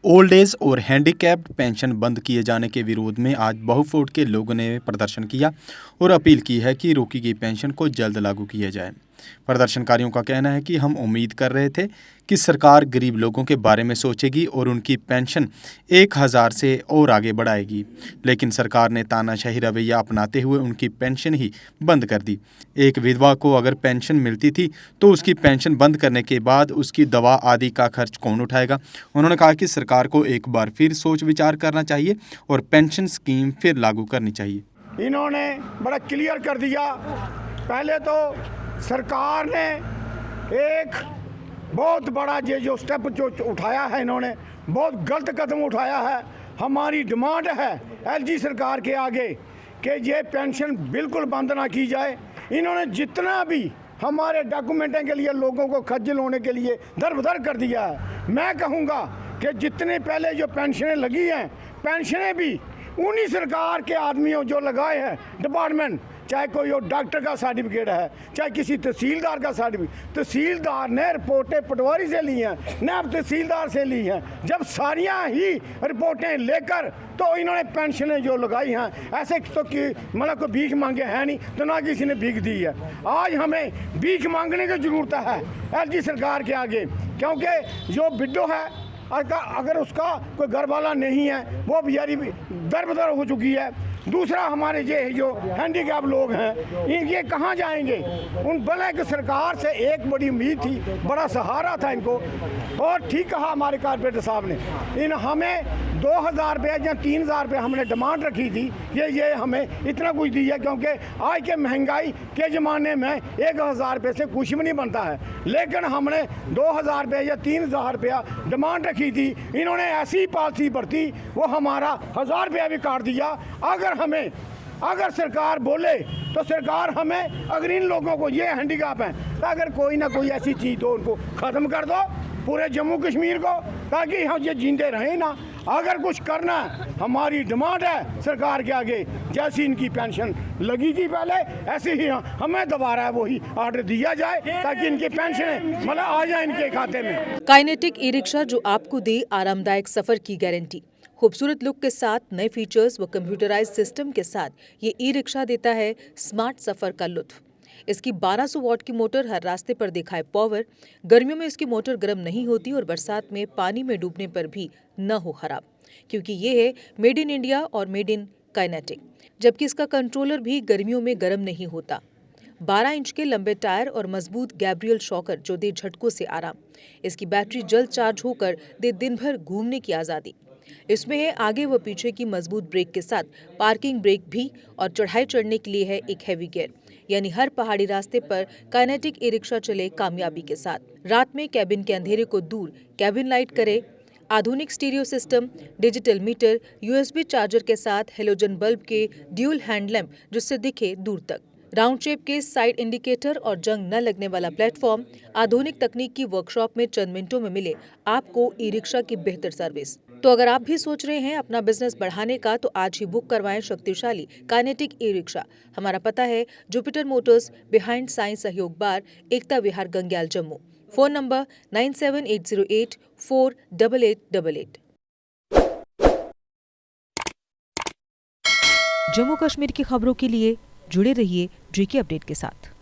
Old age और handicapped pension बंद किए जाने के विरोध में आज बहुफोर्ड के लोगों ने प्रदर्शन किया और अपील की है कि रोकी गई पेंशन को जल्द लागू किया जाए। प्रदर्शनकारियों का कहना है कि हम उम्मीद कर रहे थे कि सरकार गरीब लोगों के बारे में सोचेगी और उनकी पेंशन 1000 से और आगे बढ़ाएगी, लेकिन सरकार ने तानाशाही रवैया अपनाते हुए उनकी पेंशन ही बंद कर दी। एक विधवा को अगर पेंशन मिलती थी तो उसकी पेंशन बंद करने के बाद उसकी दवा आदि का खर्च कौन उठाएगा। उन्होंने कहा कि सरकार को एक बार फिर सोच विचार करना चाहिए और पेंशन स्कीम फिर लागू करनी चाहिए। इन्होंने बड़ा क्लियर कर दिया। पहले तो सरकार ने एक बहुत बड़ा जो स्टेप जो उठाया है, इन्होंने बहुत गलत कदम उठाया है। हमारी डिमांड है एलजी सरकार के आगे कि ये पेंशन बिल्कुल बंद ना की जाए। इन्होंने जितना भी हमारे डॉक्यूमेंटों के लिए लोगों को खज्जल होने के लिए दर-बदर कर दिया है। मैं कहूँगा कि जितने पहले जो पेंशनें लगी हैं, पेंशनें भी उन्हीं सरकार के आदमियों जो लगाए हैं डिपार्टमेंट, चाहे कोई वो डॉक्टर का सर्टिफिकेट है, चाहे किसी तहसीलदार का सर्टिफिकेट, तहसीलदार ने रिपोर्टें पटवारी से ली हैं, नायब तहसीलदार से ली हैं। जब सारियां ही रिपोर्टें लेकर तो इन्होंने पेंशनें जो लगाई हैं, ऐसे तो कि मतलब कोई भीख मांगे है नहीं, तो ना किसी ने भीख दी है। आज हमें भीख मांगने की ज़रूरत है एलजी सरकार के आगे, क्योंकि जो बिड्डो है अगर उसका कोई घर वाला नहीं है, वो बेचारी दर-बदर हो चुकी है। दूसरा, हमारे जो हैंडीकैप लोग हैं, ये कहाँ जाएंगे? उन भले कि सरकार से एक बड़ी उम्मीद थी, बड़ा सहारा था इनको। और ठीक कहा हमारे कारपोरेटर साहब ने, हमें 2000 रुपये या 3000 रुपये हमने डिमांड रखी थी। ये हमें इतना कुछ दी है, क्योंकि आज के महंगाई के ज़माने में 1000 रुपये से कुछ भी नहीं बनता है। लेकिन हमने 2000 रुपये या 3000 रुपया डिमांड रखी थी। इन्होंने ऐसी पॉलिसी बरती, वो हमारा 1000 रुपया भी काट दिया। अगर सरकार बोले तो सरकार हमें, अगर इन लोगों को ये हैंडीकैप हैं, तो अगर कोई ना कोई ऐसी चीज़ तो उनको ख़त्म कर दो पूरे जम्मू कश्मीर को, ताकि हम ये जीते रहें ना। अगर कुछ करना है, हमारी डिमांड है सरकार के आगे, जैसी इनकी पेंशन लगी थी पहले, ऐसे ही हमें दोबारा वही ऑर्डर दिया जाए, ताकि इनकी पेंशन मतलब आ जाए इनके खाते में। काइनेटिक ई रिक्शा जो आपको दे आरामदायक सफर की गारंटी। खूबसूरत लुक के साथ, नए फीचर्स व कंप्यूटराइज्ड सिस्टम के साथ ये ई रिक्शा देता है स्मार्ट सफर का लुत्फ। इसकी 1200 वॉट की मोटर हर रास्ते पर दिखाए पावर। गर्मियों में इसकी मोटर गर्म नहीं होती और बरसात में पानी में डूबने पर भी न हो खराब, क्योंकि ये है मेड इन इंडिया और मेड इन काइनेटिक। जबकि इसका कंट्रोलर भी गर्मियों में गर्म नहीं होता। 12 इंच के लंबे टायर और मजबूत गैब्रियल शॉकर जो दे झटकों से आराम। इसकी बैटरी जल्द चार्ज होकर दे दिन भर घूमने की आज़ादी। इसमें है आगे व पीछे की मजबूत ब्रेक के साथ पार्किंग ब्रेक भी, और चढ़ाई चढ़ने के लिए है एक हैवी गियर, यानी हर पहाड़ी रास्ते पर काइनेटिक ई रिक्शा चले कामयाबी के साथ। रात में कैबिन के अंधेरे को दूर कैबिन लाइट करे। आधुनिक stereo system, digital meter, USB charger के साथ हेलोजन बल्ब के ड्यूल हैंड लैंप जिससे दिखे दूर तक, राउंड शेप के साइड इंडिकेटर और जंग न लगने वाला प्लेटफॉर्म। आधुनिक तकनीक की वर्कशॉप में चंद मिनटों में मिले आपको ई रिक्शा की बेहतर सर्विस। तो अगर आप भी सोच रहे हैं अपना बिजनेस बढ़ाने का, तो आज ही बुक करवाएं शक्तिशाली काइनेटिक ई रिक्शा। हमारा पता है Jupiter Motors, behind science Sahyog bar, Ekta Vihar, Gangyal, Jammu. Phone number 9780848888। Jammu Kashmir की खबरों के लिए जुड़े रहिए JK अपडेट के साथ।